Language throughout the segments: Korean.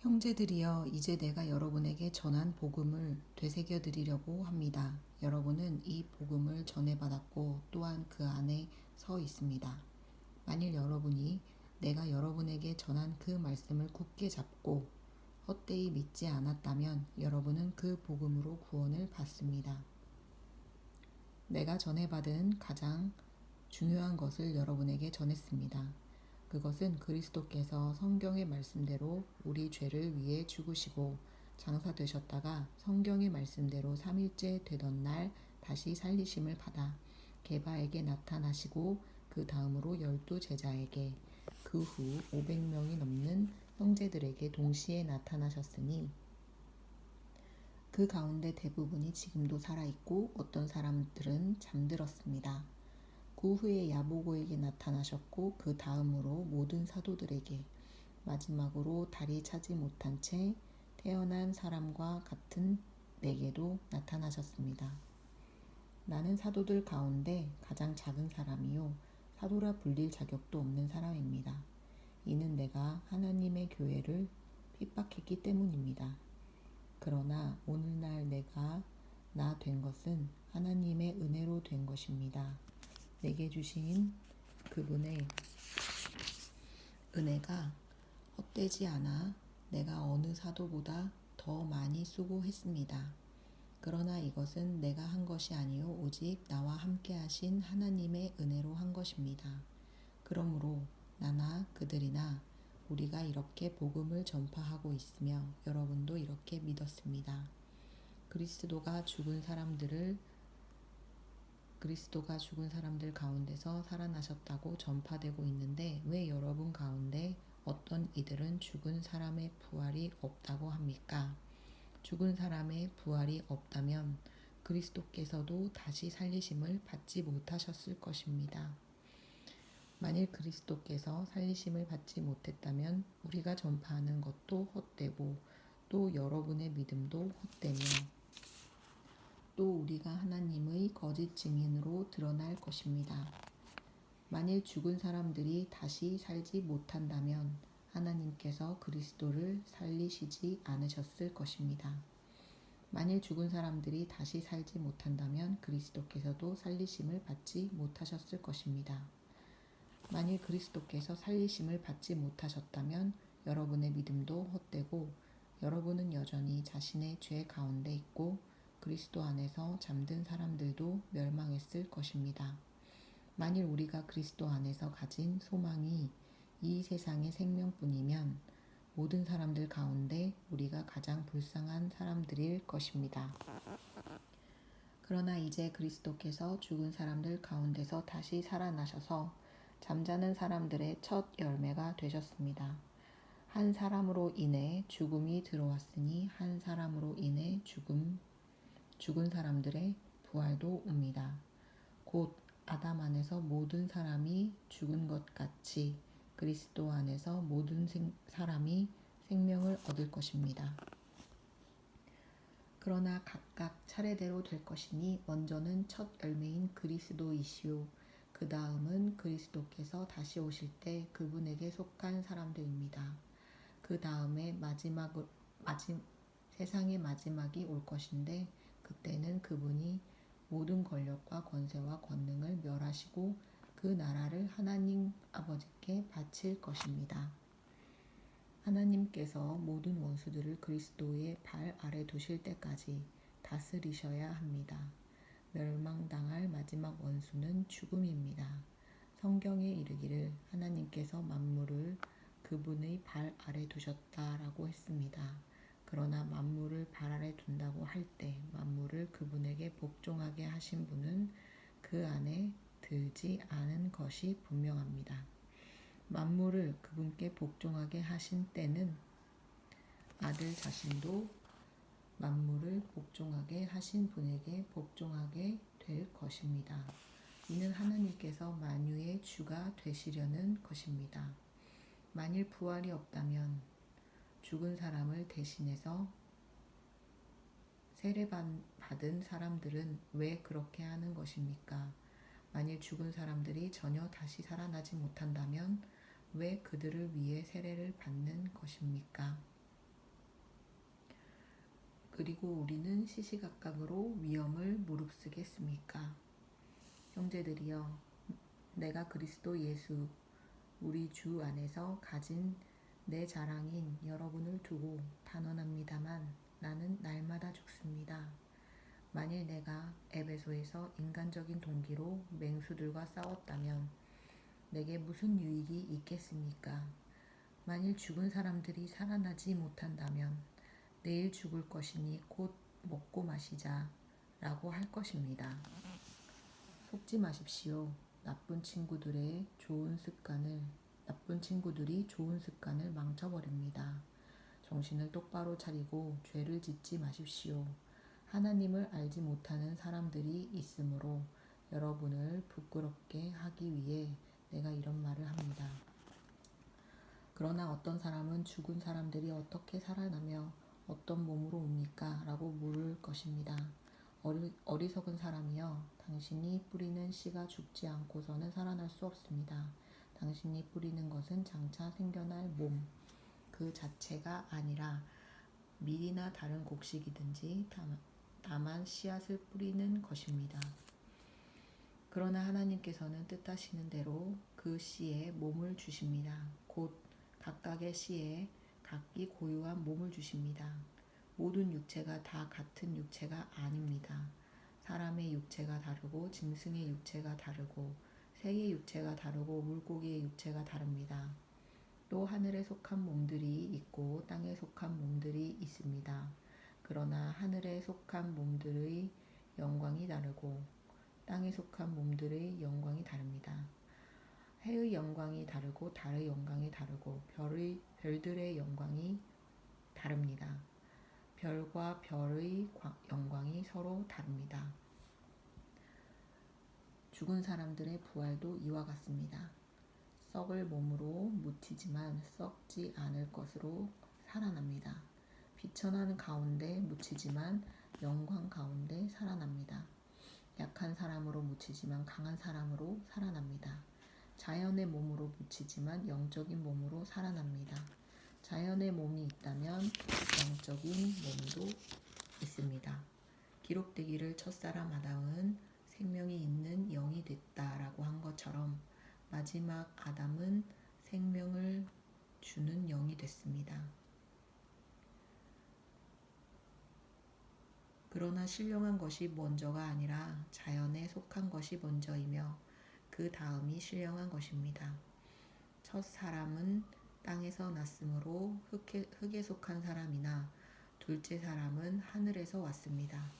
형제들이여, 이제 내가 여러분에게 전한 복음을 되새겨 드리려고 합니다. 여러분은 이 복음을 전해받았고 또한 그 안에 서 있습니다. 만일 여러분이 내가 여러분에게 전한 그 말씀을 굳게 잡고 헛되이 믿지 않았다면 여러분은 그 복음으로 구원을 받습니다. 내가 전해받은 가장 중요한 것을 여러분에게 전했습니다. 그것은 그리스도께서 성경의 말씀대로 우리 죄를 위해 죽으시고 장사되셨다가 성경의 말씀대로 3일째 되던 날 다시 살리심을 받아 게바에게 나타나시고 그 다음으로 12제자에게 그 후 500명이 넘는 형제들에게 동시에 나타나셨으니 그 가운데 대부분이 지금도 살아있고 어떤 사람들은 잠들었습니다. 그 후에 야보고에게 나타나셨고 그 다음으로 모든 사도들에게 마지막으로 다리 차지 못한 채 태어난 사람과 같은 내게도 나타나셨습니다. 나는 사도들 가운데 가장 작은 사람이요 사도라 불릴 자격도 없는 사람입니다. 이는 내가 하나님의 교회를 핍박했기 때문입니다. 그러나 오늘날 내가 나 된 것은 하나님의 은혜로 된 것입니다. 내게 주신 그분의 은혜가 헛되지 않아 내가 어느 사도보다 더 많이 수고했습니다. 그러나 이것은 내가 한 것이 아니요 오직 나와 함께 하신 하나님의 은혜로 한 것입니다. 그러므로 나나 그들이나 우리가 이렇게 복음을 전파하고 있으며 여러분도 이렇게 믿었습니다. 그리스도가 죽은 사람들 가운데서 살아나셨다고 전파되고 있는데 왜 여러분 가운데 어떤 이들은 죽은 사람의 부활이 없다고 합니까? 죽은 사람의 부활이 없다면 그리스도께서도 다시 살리심을 받지 못하셨을 것입니다. 만일 그리스도께서 살리심을 받지 못했다면 우리가 전파하는 것도 헛되고 또 여러분의 믿음도 헛되며 또 우리가 하나님의 거짓 증인으로 드러날 것입니다. 만일 죽은 사람들이 다시 살지 못한다면 하나님께서 그리스도를 살리시지 않으셨을 것입니다. 만일 죽은 사람들이 다시 살지 못한다면 그리스도께서도 살리심을 받지 못하셨을 것입니다. 만일 그리스도께서 살리심을 받지 못하셨다면 여러분의 믿음도 헛되고 여러분은 여전히 자신의 죄 가운데 있고 그리스도 안에서 잠든 사람들도 멸망했을 것입니다. 만일 우리가 그리스도 안에서 가진 소망이 이 세상의 생명뿐이면 모든 사람들 가운데 우리가 가장 불쌍한 사람들일 것입니다. 그러나 이제 그리스도께서 죽은 사람들 가운데서 다시 살아나셔서 잠자는 사람들의 첫 열매가 되셨습니다. 한 사람으로 인해 죽음이 들어왔으니 한 사람으로 인해 죽은 사람들의 부활도 옵니다. 곧 아담 안에서 모든 사람이 죽은 것 같이 그리스도 안에서 모든 사람이 생명을 얻을 것입니다. 그러나 각각 차례대로 될 것이니 먼저는 첫 열매인 그리스도이시요 그 다음은 그리스도께서 다시 오실 때 그분에게 속한 사람들입니다. 그 다음에 세상의 마지막이 올 것인데 그때는 그분이 모든 권력과 권세와 권능을 멸하시고 그 나라를 하나님 아버지께 바칠 것입니다. 하나님께서 모든 원수들을 그리스도의 발 아래 두실 때까지 다스리셔야 합니다. 멸망당할 마지막 원수는 죽음입니다. 성경에 이르기를 하나님께서 만물을 그분의 발 아래 두셨다라고 했습니다. 그러나 만물을 발 아래 둔다고 할 때 만물을 그분에게 복종하게 하신 분은 그 안에 들지 않은 것이 분명합니다. 만물을 그분께 복종하게 하신 때는 아들 자신도 만물을 복종하게 하신 분에게 복종하게 될 것입니다. 이는 하나님께서 만유의 주가 되시려는 것입니다. 만일 부활이 없다면 죽은 사람을 대신해서 세례받은 사람들은 왜 그렇게 하는 것입니까? 만일 죽은 사람들이 전혀 다시 살아나지 못한다면 왜 그들을 위해 세례를 받는 것입니까? 그리고 우리는 시시각각으로 위험을 무릅쓰겠습니까? 형제들이여, 내가 그리스도 예수 우리 주 안에서 가진 내 자랑인 여러분을 두고 단언합니다만 나는 날마다 죽습니다. 만일 내가 에베소에서 인간적인 동기로 맹수들과 싸웠다면 내게 무슨 유익이 있겠습니까? 만일 죽은 사람들이 살아나지 못한다면 내일 죽을 것이니 곧 먹고 마시자 라고 할 것입니다. 속지 마십시오. 나쁜 친구들이 좋은 습관을 망쳐버립니다. 정신을 똑바로 차리고 죄를 짓지 마십시오. 하나님을 알지 못하는 사람들이 있으므로 여러분을 부끄럽게 하기 위해 내가 이런 말을 합니다. 그러나 어떤 사람은 죽은 사람들이 어떻게 살아나며 어떤 몸으로 옵니까? 라고 물을 것입니다. 어리석은 사람이여, 당신이 뿌리는 씨가 죽지 않고서는 살아날 수 없습니다. 당신이 뿌리는 것은 장차 생겨날 몸, 그 자체가 아니라 밀이나 다른 곡식이든지 다만 씨앗을 뿌리는 것입니다. 그러나 하나님께서는 뜻하시는 대로 그 씨에 몸을 주십니다. 곧 각각의 씨에 각기 고유한 몸을 주십니다. 모든 육체가 다 같은 육체가 아닙니다. 사람의 육체가 다르고 짐승의 육체가 다르고 새의 육체가 다르고 물고기의 육체가 다릅니다. 또 하늘에 속한 몸들이 있고 땅에 속한 몸들이 있습니다. 그러나 하늘에 속한 몸들의 영광이 다르고 땅에 속한 몸들의 영광이 다릅니다. 해의 영광이 다르고 달의 영광이 다르고 별들의 영광이 다릅니다. 별과 별의 영광이 서로 다릅니다. 죽은 사람들의 부활도 이와 같습니다. 썩을 몸으로 묻히지만 썩지 않을 것으로 살아납니다. 비천한 가운데 묻히지만 영광 가운데 살아납니다. 약한 사람으로 묻히지만 강한 사람으로 살아납니다. 자연의 몸으로 묻히지만 영적인 몸으로 살아납니다. 자연의 몸이 있다면 영적인 몸도 있습니다. 기록되기를 첫사람 아담은 생명이 있는 영이 됐다라고 한 것처럼 마지막 아담은 생명을 주는 영이 됐습니다. 그러나 신령한 것이 먼저가 아니라 자연에 속한 것이 먼저이며 그 다음이 신령한 것입니다. 첫 사람은 땅에서 났으므로 흙에 속한 사람이나 둘째 사람은 하늘에서 왔습니다.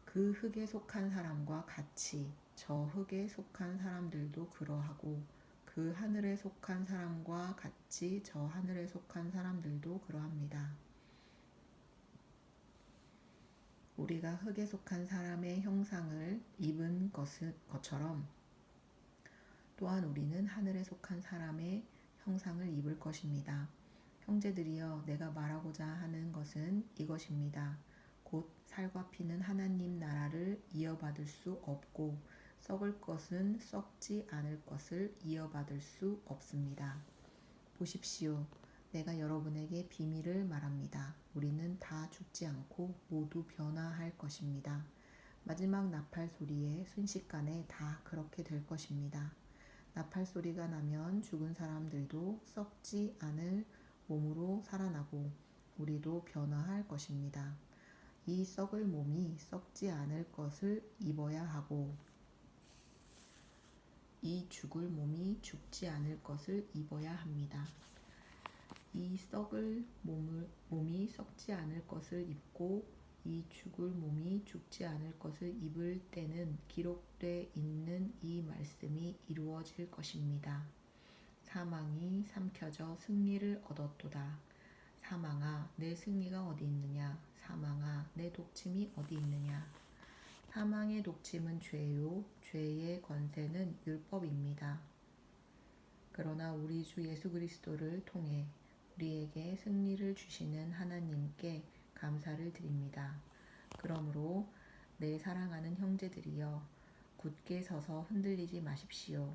그 흙에 속한 사람과 같이 저 흙에 속한 사람들도 그러하고 그 하늘에 속한 사람과 같이 저 하늘에 속한 사람들도 그러합니다. 우리가 흙에 속한 사람의 형상을 입은 것처럼 또한 우리는 하늘에 속한 사람의 형상을 입을 것입니다. 형제들이여, 내가 말하고자 하는 것은 이것입니다. 곧 살과 피는 하나님 나라를 이어받을 수 없고 썩을 것은 썩지 않을 것을 이어받을 수 없습니다. 보십시오. 내가 여러분에게 비밀을 말합니다. 우리는 다 죽지 않고 모두 변화할 것입니다. 마지막 나팔 소리에 순식간에 다 그렇게 될 것입니다. 나팔 소리가 나면 죽은 사람들도 썩지 않을 몸으로 살아나고 우리도 변화할 것입니다. 이 썩을 몸이 썩지 않을 것을 입어야 하고 이 죽을 몸이 죽지 않을 것을 입어야 합니다. 이 썩을 몸이 썩지 않을 것을 입고 이 죽을 몸이 죽지 않을 것을 입을 때는 기록돼 있는 이 말씀이 이루어질 것입니다. 사망이 삼켜져 승리를 얻었도다. 사망아, 내 승리가 어디 있느냐? 사망아, 내 독침이 어디 있느냐? 사망의 독침은 죄요, 죄의 권세는 율법입니다. 그러나 우리 주 예수 그리스도를 통해 우리에게 승리를 주시는 하나님께 감사를 드립니다. 그러므로 내 사랑하는 형제들이여, 굳게 서서 흔들리지 마십시오.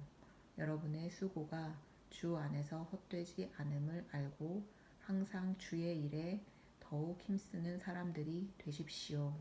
여러분의 수고가 주 안에서 헛되지 않음을 알고 항상 주의 일에 더 더욱 힘쓰는 사람들이 되십시오.